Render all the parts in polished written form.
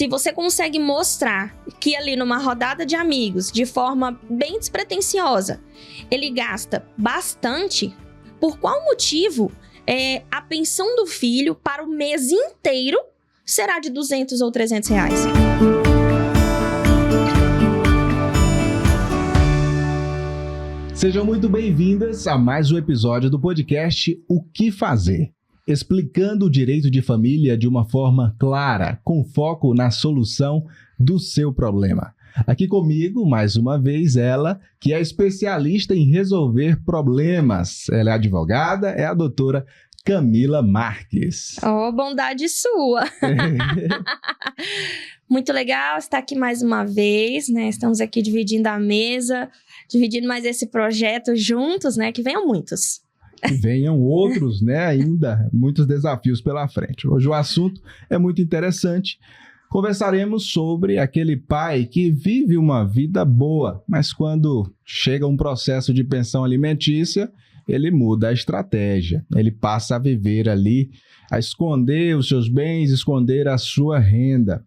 Se você consegue mostrar que ali numa rodada de amigos, de forma bem despretensiosa, ele gasta bastante, por qual motivo a pensão do filho para o mês inteiro será de 200 ou 300 reais? Sejam muito bem-vindas a mais um episódio do podcast O Que Fazer, explicando o direito de família de uma forma clara, com foco na solução do seu problema. Aqui comigo, mais uma vez, ela, que é especialista em resolver problemas. Ela é advogada, é a doutora Camila Marques. Oh, bondade sua! Muito legal estar aqui mais uma vez, né? Estamos aqui dividindo a mesa, dividindo mais esse projeto juntos, né? Que venham muitos. Que venham outros, né? Ainda muitos desafios pela frente. Hoje o assunto é muito interessante. Conversaremos sobre aquele pai que vive uma vida boa, mas quando chega um processo de pensão alimentícia, ele muda a estratégia. Ele passa a viver ali, a esconder os seus bens, esconder a sua renda.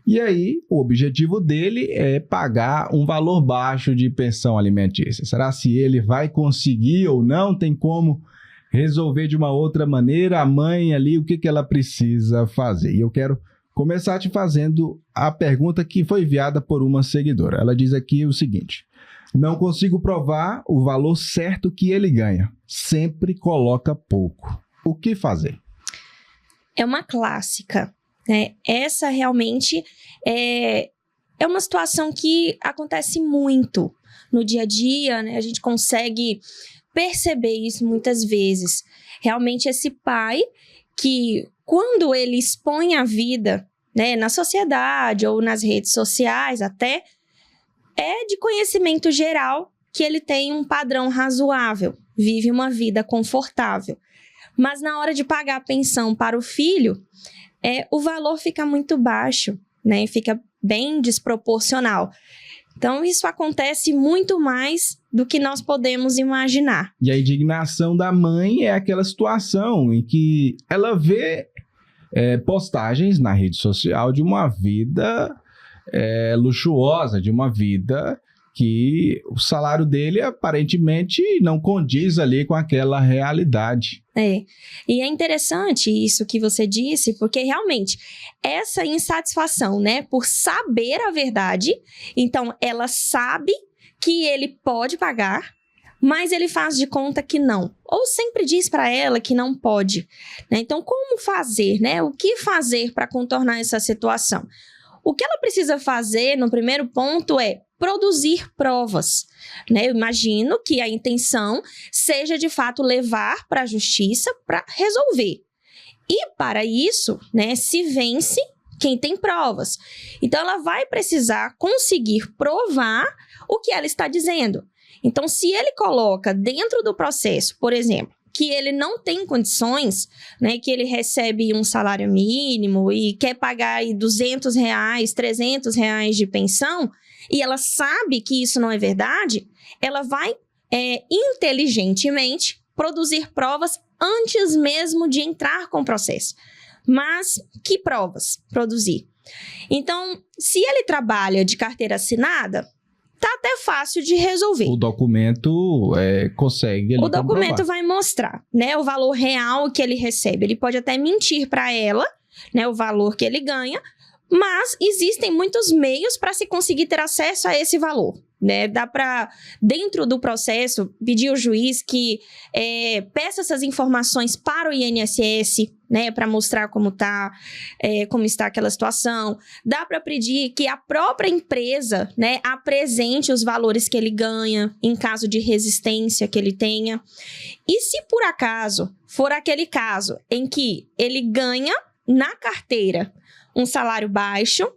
E aí, o objetivo dele é pagar um valor baixo de pensão alimentícia. Será se ele vai conseguir ou não? Tem como resolver de uma outra maneira? A mãe ali, o que ela precisa fazer? E eu quero começar te fazendo a pergunta que foi enviada por uma seguidora. Ela diz aqui o seguinte: não consigo provar o valor certo que ele ganha. Sempre coloca pouco. O que fazer? É uma clássica. Essa realmente é uma situação que acontece muito no dia a dia, né? A gente consegue perceber isso muitas vezes. Realmente esse pai que, quando ele expõe a vida, né, na sociedade ou nas redes sociais até, é de conhecimento geral que ele tem um padrão razoável, vive uma vida confortável. Mas na hora de pagar a pensão para o filho, o valor fica muito baixo, né? Fica bem desproporcional. Então, isso acontece muito mais do que nós podemos imaginar. E a indignação da mãe é aquela situação em que ela vê postagens na rede social de uma vida luxuosa, de uma vida que o salário dele aparentemente não condiz ali com aquela realidade. E é interessante isso que você disse, porque realmente essa insatisfação, né, por saber a verdade, então ela sabe que ele pode pagar, mas ele faz de conta que não, ou sempre diz para ela que não pode, né? Então, como fazer, né? O que fazer para contornar essa situação? O que ela precisa fazer, no primeiro ponto, é produzir provas, né? Eu imagino que a intenção seja, de fato, levar para a justiça para resolver. E, para isso, né, se vence quem tem provas. Então, ela vai precisar conseguir provar o que ela está dizendo. Então, se ele coloca dentro do processo, por exemplo, que ele não tem condições, né, que ele recebe um salário mínimo e quer pagar aí R$200, R$300 de pensão, e ela sabe que isso não é verdade, ela vai inteligentemente produzir provas antes mesmo de entrar com o processo. Mas que provas produzir? Então, se ele trabalha de carteira assinada, tá até fácil de resolver. O documento consegue... O documento vai mostrar, né, o valor real que ele recebe. Ele pode até mentir para ela, né, o valor que ele ganha, mas existem muitos meios para se conseguir ter acesso a esse valor, né? Dá para, dentro do processo, pedir ao juiz que peça essas informações para o INSS, né, para mostrar como está aquela situação. Dá para pedir que a própria empresa, né, apresente os valores que ele ganha, em caso de resistência que ele tenha. E se por acaso for aquele caso em que ele ganha na carteira um salário baixo,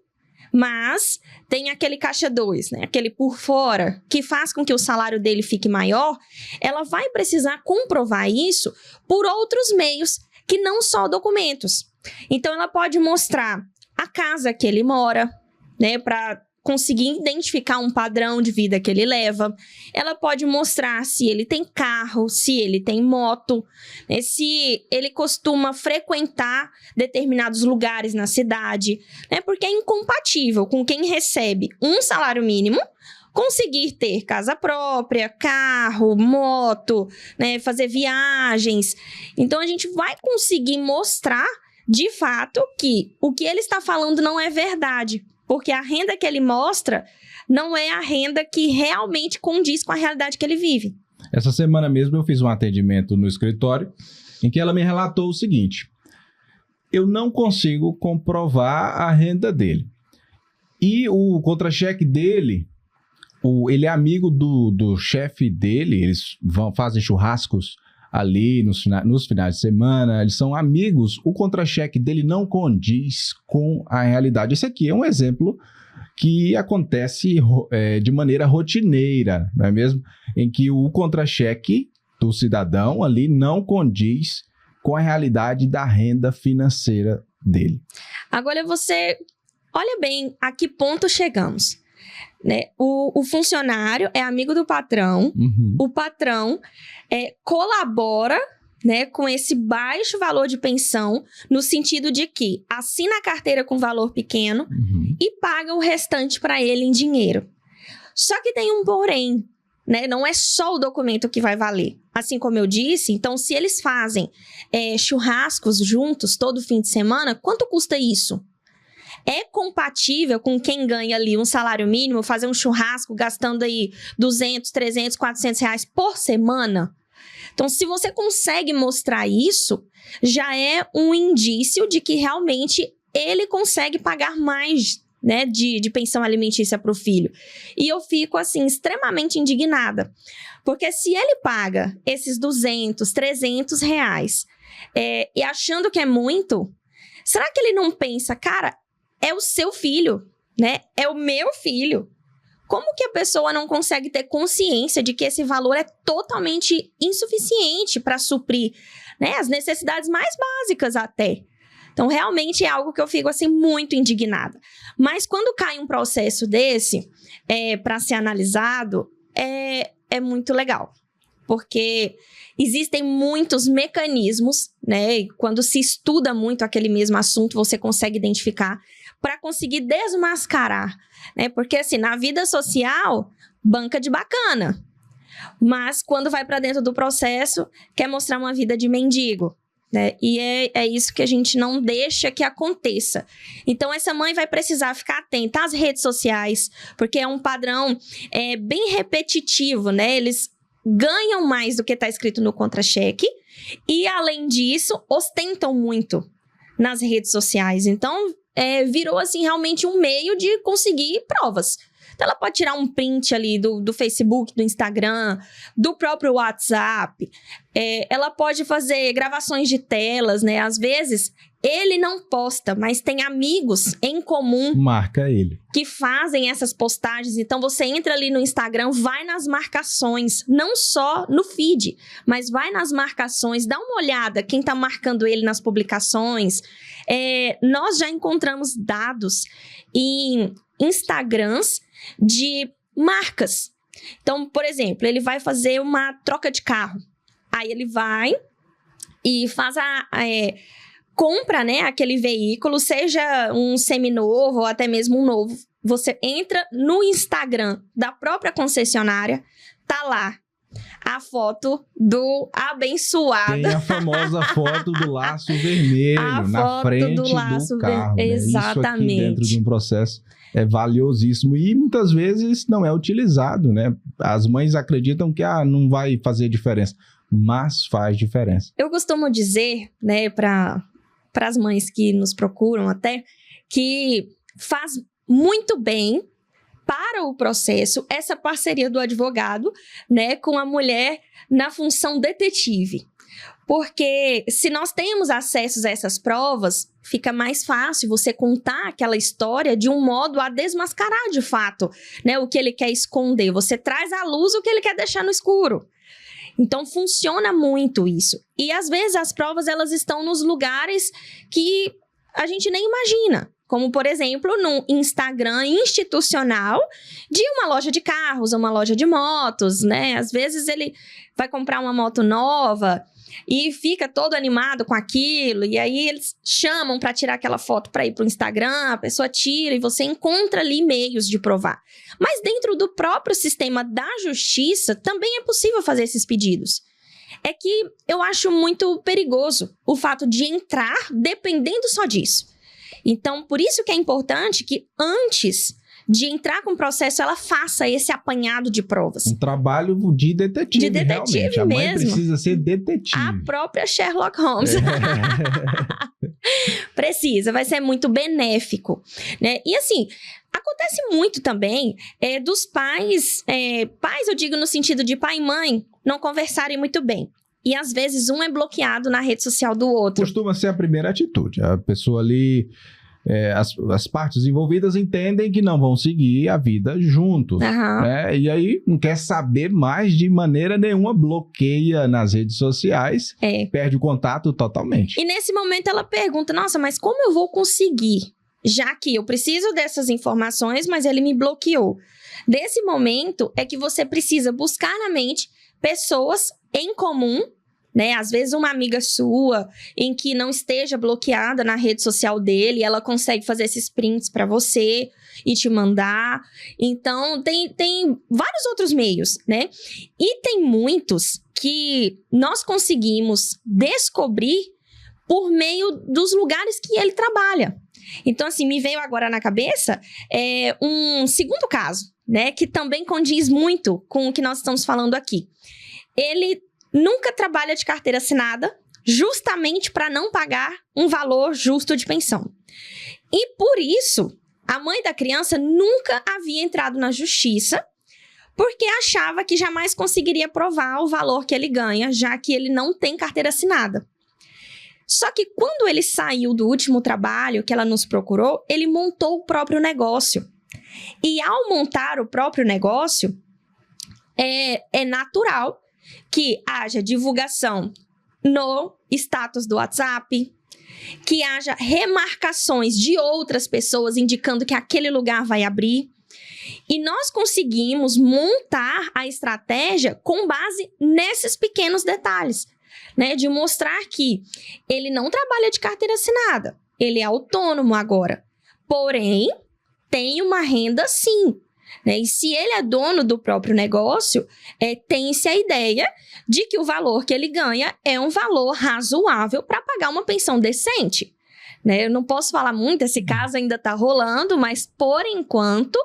mas tem aquele caixa 2, né? Aquele por fora, que faz com que o salário dele fique maior, ela vai precisar comprovar isso por outros meios que não só documentos. Então, ela pode mostrar a casa que ele mora, né? Para conseguir identificar um padrão de vida que ele leva. Ela pode mostrar se ele tem carro, se ele tem moto, né? Se ele costuma frequentar determinados lugares na cidade, né? Porque é incompatível com quem recebe um salário mínimo conseguir ter casa própria, carro, moto, né? Fazer viagens. Então, a gente vai conseguir mostrar, de fato, que o que ele está falando não é verdade. Porque a renda que ele mostra não é a renda que realmente condiz com a realidade que ele vive. Essa semana mesmo eu fiz um atendimento no escritório em que ela me relatou o seguinte: eu não consigo comprovar a renda dele. E o contra-cheque dele, ele é amigo do chefe dele, eles fazem churrascos ali nos finais de semana, eles são amigos, o contra-cheque dele não condiz com a realidade. Esse aqui é um exemplo que acontece de maneira rotineira, não é mesmo? Em que o contra-cheque do cidadão ali não condiz com a realidade da renda financeira dele. Agora você olha bem a que ponto chegamos. Né? O funcionário é amigo do patrão, o patrão colabora, né, com esse baixo valor de pensão, no sentido de que assina a carteira com valor pequeno e paga o restante para ele em dinheiro. Só que tem um porém, né? Não é só o documento que vai valer. Assim como eu disse, então se eles fazem churrascos juntos todo fim de semana, quanto custa isso? É compatível com quem ganha ali um salário mínimo, fazer um churrasco gastando aí 200, 300, 400 reais por semana? Então, se você consegue mostrar isso, já é um indício de que realmente ele consegue pagar mais, né, de pensão alimentícia para o filho. E eu fico, assim, extremamente indignada. Porque se ele paga esses 200, 300 reais e achando que é muito, será que ele não pensa, cara, é o seu filho, né? É o meu filho. Como que a pessoa não consegue ter consciência de que esse valor é totalmente insuficiente para suprir, né, as necessidades mais básicas até? Então, realmente é algo que eu fico, assim, muito indignada. Mas quando cai um processo desse para ser analisado, é muito legal. Porque existem muitos mecanismos, né? E quando se estuda muito aquele mesmo assunto, você consegue identificar para conseguir desmascarar, né? Porque, assim, na vida social, banca de bacana. Mas, quando vai para dentro do processo, quer mostrar uma vida de mendigo, né? E é isso que a gente não deixa que aconteça. Então, essa mãe vai precisar ficar atenta às redes sociais, porque é um padrão bem repetitivo, né? Eles ganham mais do que está escrito no contra-cheque e, além disso, ostentam muito nas redes sociais. Então, virou, assim, realmente um meio de conseguir provas. Então, ela pode tirar um print ali do Facebook, do Instagram, do próprio WhatsApp. Ela pode fazer gravações de telas, né? Às vezes, ele não posta, mas tem amigos em comum. Marca ele. Que fazem essas postagens. Então, você entra ali no Instagram, vai nas marcações. Não só no feed, mas vai nas marcações. Dá uma olhada quem tá marcando ele nas publicações. Nós já encontramos dados em Instagrams de marcas. Então, por exemplo, ele vai fazer uma troca de carro. Aí ele vai e faz compra, né, aquele veículo, seja um seminovo ou até mesmo um novo. Você entra no Instagram da própria concessionária, tá lá a foto do abençoado. Tem a famosa foto do laço vermelho na frente do carro. Né? Exatamente. Isso aqui dentro de um processo é valiosíssimo e muitas vezes não é utilizado, né? As mães acreditam que não vai fazer diferença, mas faz diferença. Eu costumo dizer, né, para as mães que nos procuram até, que faz muito bem para o processo essa parceria do advogado, né, com a mulher na função detetive. Porque se nós temos acesso a essas provas, fica mais fácil você contar aquela história de um modo a desmascarar de fato, né, o que ele quer esconder. Você traz à luz o que ele quer deixar no escuro. Então, funciona muito isso. E, às vezes, as provas, elas estão nos lugares que a gente nem imagina. Como, por exemplo, no Instagram institucional de uma loja de carros, uma loja de motos, né? Às vezes ele vai comprar uma moto nova e fica todo animado com aquilo, e aí eles chamam para tirar aquela foto para ir para o Instagram, a pessoa tira e você encontra ali meios de provar. Mas dentro do próprio sistema da justiça também é possível fazer esses pedidos. É que eu acho muito perigoso o fato de entrar dependendo só disso. Então, por isso que é importante que antes de entrar com o processo, ela faça esse apanhado de provas. Um trabalho de detetive, de detetive realmente. A mãe mesmo. precisa ser detetive. A própria Sherlock Holmes. Precisa, vai ser muito benéfico, né? E assim, acontece muito também dos pais, pais eu digo no sentido de pai e mãe, não conversarem muito bem. E às vezes um é bloqueado na rede social do outro. Costuma ser a primeira atitude. A pessoa ali... as partes envolvidas entendem que não vão seguir a vida juntos, né? E aí não quer saber mais de maneira nenhuma, bloqueia nas redes sociais, perde o contato totalmente. E nesse momento ela pergunta, nossa, mas como eu vou conseguir? Já que eu preciso dessas informações, mas ele me bloqueou. Nesse momento é que você precisa buscar na mente pessoas em comum, né? Às vezes uma amiga sua em que não esteja bloqueada na rede social dele, ela consegue fazer esses prints para você e te mandar. Então, tem vários outros meios, né? E tem muitos que nós conseguimos descobrir por meio dos lugares que ele trabalha. Então, assim, me veio agora na cabeça um segundo caso, né? Que também condiz muito com o que nós estamos falando aqui. Ele nunca trabalha de carteira assinada, justamente para não pagar um valor justo de pensão. E por isso, a mãe da criança nunca havia entrado na justiça, porque achava que jamais conseguiria provar o valor que ele ganha, já que ele não tem carteira assinada. Só que quando ele saiu do último trabalho que ela nos procurou, ele montou o próprio negócio. E ao montar o próprio negócio, é natural que haja divulgação no status do WhatsApp, que haja remarcações de outras pessoas indicando que aquele lugar vai abrir. E nós conseguimos montar a estratégia com base nesses pequenos detalhes, né? De mostrar que ele não trabalha de carteira assinada, ele é autônomo agora, porém tem uma renda sim. Né? E se ele é dono do próprio negócio, tem-se a ideia de que o valor que ele ganha é um valor razoável para pagar uma pensão decente. Né? Eu não posso falar muito, esse caso ainda está rolando, mas por enquanto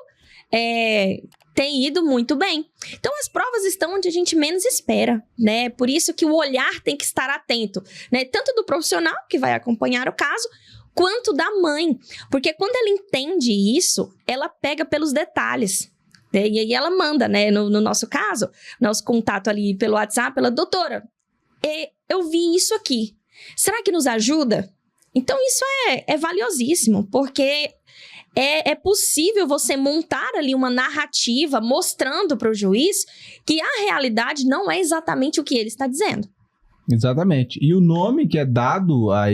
tem ido muito bem. Então as provas estão onde a gente menos espera, né? Por isso que o olhar tem que estar atento, né? Tanto do profissional que vai acompanhar o caso, quanto da mãe. Porque quando ela entende isso, ela pega pelos detalhes. Né? E aí ela manda, né? No nosso caso, nosso contato ali pelo WhatsApp, ela, doutora, eu vi isso aqui. Será que nos ajuda? Então isso é valiosíssimo, porque é possível você montar ali uma narrativa mostrando para o juiz que a realidade não é exatamente o que ele está dizendo. Exatamente. E o nome que é dado a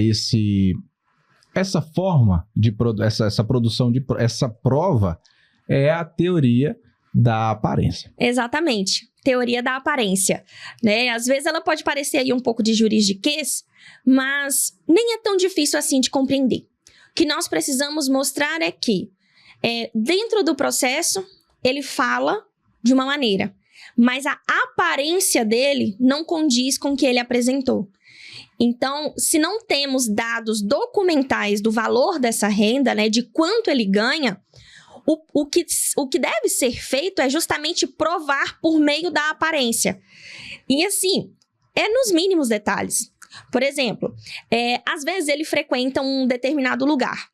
essa forma de essa produção essa prova é a teoria da aparência. Exatamente, teoria da aparência, né? Às vezes ela pode parecer aí um pouco de juridiquês, mas nem é tão difícil assim de compreender. O que nós precisamos mostrar é que dentro do processo ele fala de uma maneira, mas a aparência dele não condiz com o que ele apresentou. Então, se não temos dados documentais do valor dessa renda, né, de quanto ele ganha, o que deve ser feito é justamente provar por meio da aparência. E assim, nos mínimos detalhes. Por exemplo, às vezes ele frequenta um determinado lugar,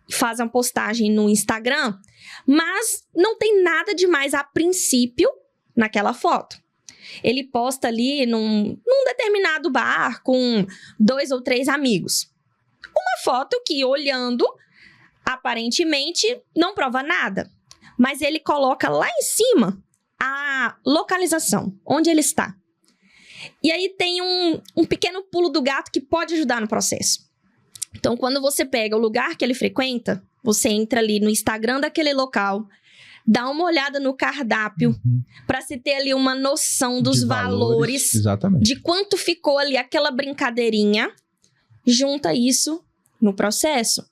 faz uma postagem no Instagram, mas não tem nada demais a princípio naquela foto. Ele posta ali num determinado bar com 2 ou 3 amigos. Uma foto que, olhando, aparentemente não prova nada. Mas ele coloca lá em cima a localização, onde ele está. E aí tem um pequeno pulo do gato que pode ajudar no processo. Então, quando você pega o lugar que ele frequenta, Você entra ali no Instagram daquele local, dá uma olhada no cardápio, para se ter ali uma noção dos valores, exatamente, de quanto ficou ali aquela brincadeirinha, junta isso no processo.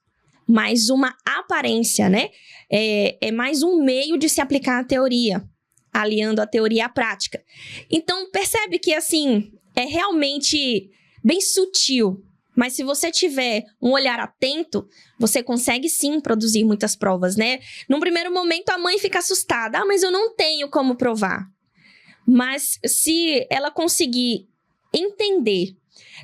Mais uma aparência, né? É mais um meio de se aplicar a teoria, aliando a teoria à prática. Então, percebe que, assim, é realmente bem sutil. Mas se você tiver um olhar atento, você consegue sim produzir muitas provas, né? Num primeiro momento, a mãe fica assustada. Ah, mas eu não tenho como provar. Mas se ela conseguir entender,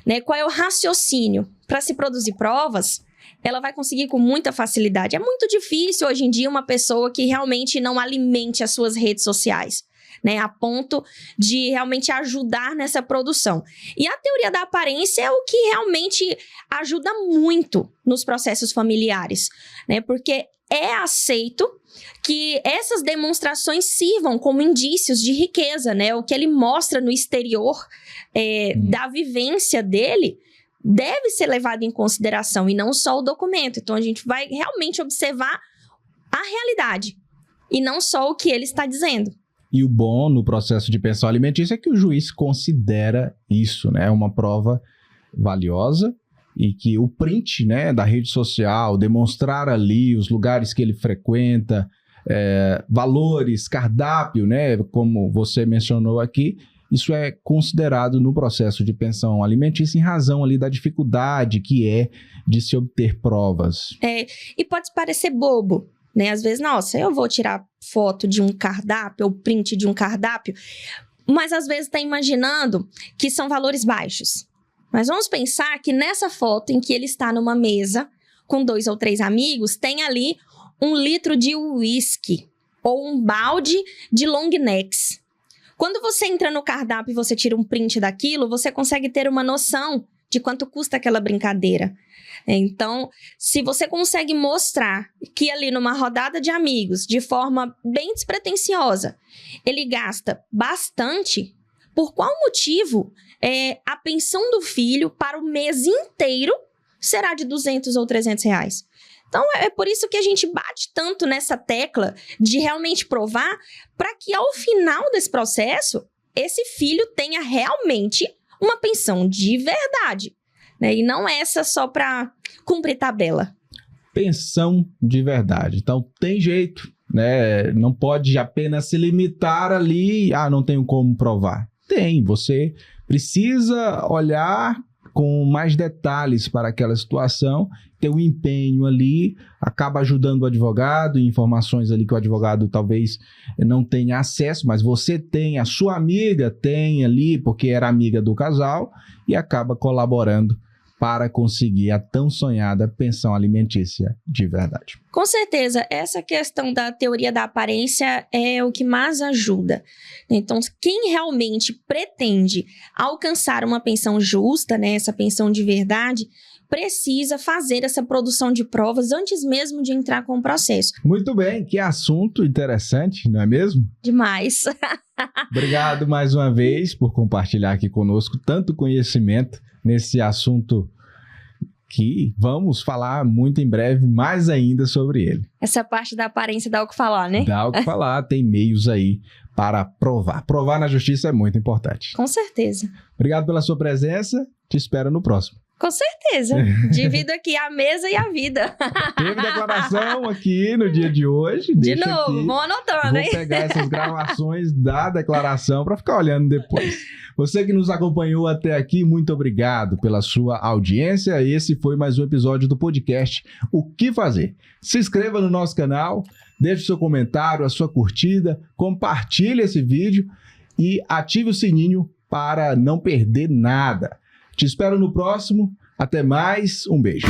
né, qual é o raciocínio para se produzir provas, ela vai conseguir com muita facilidade. É muito difícil hoje em dia uma pessoa que realmente não alimente as suas redes sociais, né, a ponto de realmente ajudar nessa produção. E a teoria da aparência é o que realmente ajuda muito nos processos familiares, né, porque é aceito que essas demonstrações sirvam como indícios de riqueza, né, o que ele mostra no exterior da vivência dele deve ser levado em consideração e não só o documento. Então, a gente vai realmente observar a realidade e não só o que ele está dizendo. E o bom no processo de pensão alimentícia é que o juiz considera isso, né? Uma prova valiosa e que o print, né, da rede social, demonstrar ali os lugares que ele frequenta, valores, cardápio, né, como você mencionou aqui, isso é considerado no processo de pensão alimentícia em razão ali da dificuldade que é de se obter provas. E pode parecer bobo, né? Às vezes, nossa, eu vou tirar foto de um cardápio ou print de um cardápio, mas às vezes está imaginando que são valores baixos. Mas vamos pensar que nessa foto em que ele está numa mesa com 2 ou 3 amigos, tem ali 1 litro de uísque ou um balde de long necks. Quando você entra no cardápio e você tira um print daquilo, você consegue ter uma noção de quanto custa aquela brincadeira. Então, se você consegue mostrar que ali numa rodada de amigos, de forma bem despretensiosa, ele gasta bastante, por qual motivo a pensão do filho para o mês inteiro será de 200 ou 300 reais? Então, é por isso que a gente bate tanto nessa tecla de realmente provar, para que ao final desse processo, esse filho tenha realmente uma pensão de verdade, né? E não essa só para cumprir tabela. Pensão de verdade. Então, tem jeito, né? Não pode apenas se limitar ali, não tenho como provar. Tem, você precisa olhar com mais detalhes para aquela situação, ter um empenho ali, acaba ajudando o advogado, informações ali que o advogado talvez não tenha acesso, mas você tem, a sua amiga tem ali, porque era amiga do casal, e acaba colaborando para conseguir a tão sonhada pensão alimentícia de verdade. Com certeza, essa questão da teoria da aparência é o que mais ajuda. Então, quem realmente pretende alcançar uma pensão justa, né, essa pensão de verdade, precisa fazer essa produção de provas antes mesmo de entrar com o processo. Muito bem, que assunto interessante, não é mesmo? Demais. Obrigado mais uma vez por compartilhar aqui conosco tanto conhecimento nesse assunto que vamos falar muito em breve, mais ainda sobre ele. Essa parte da aparência dá o que falar, né? Dá o que falar, tem meios aí para provar. Provar na justiça é muito importante. Com certeza. Obrigado pela sua presença, te espero no próximo. Com certeza. Divido aqui a mesa e a vida. Teve declaração aqui no dia de hoje. De novo, vão anotando, hein? Vou pegar essas gravações da declaração para ficar olhando depois. Você que nos acompanhou até aqui, muito obrigado pela sua audiência. Esse foi mais um episódio do podcast O Que Fazer. Se inscreva no nosso canal, deixe seu comentário, a sua curtida, compartilhe esse vídeo e ative o sininho para não perder nada. Te espero no próximo. Até mais. Um beijo.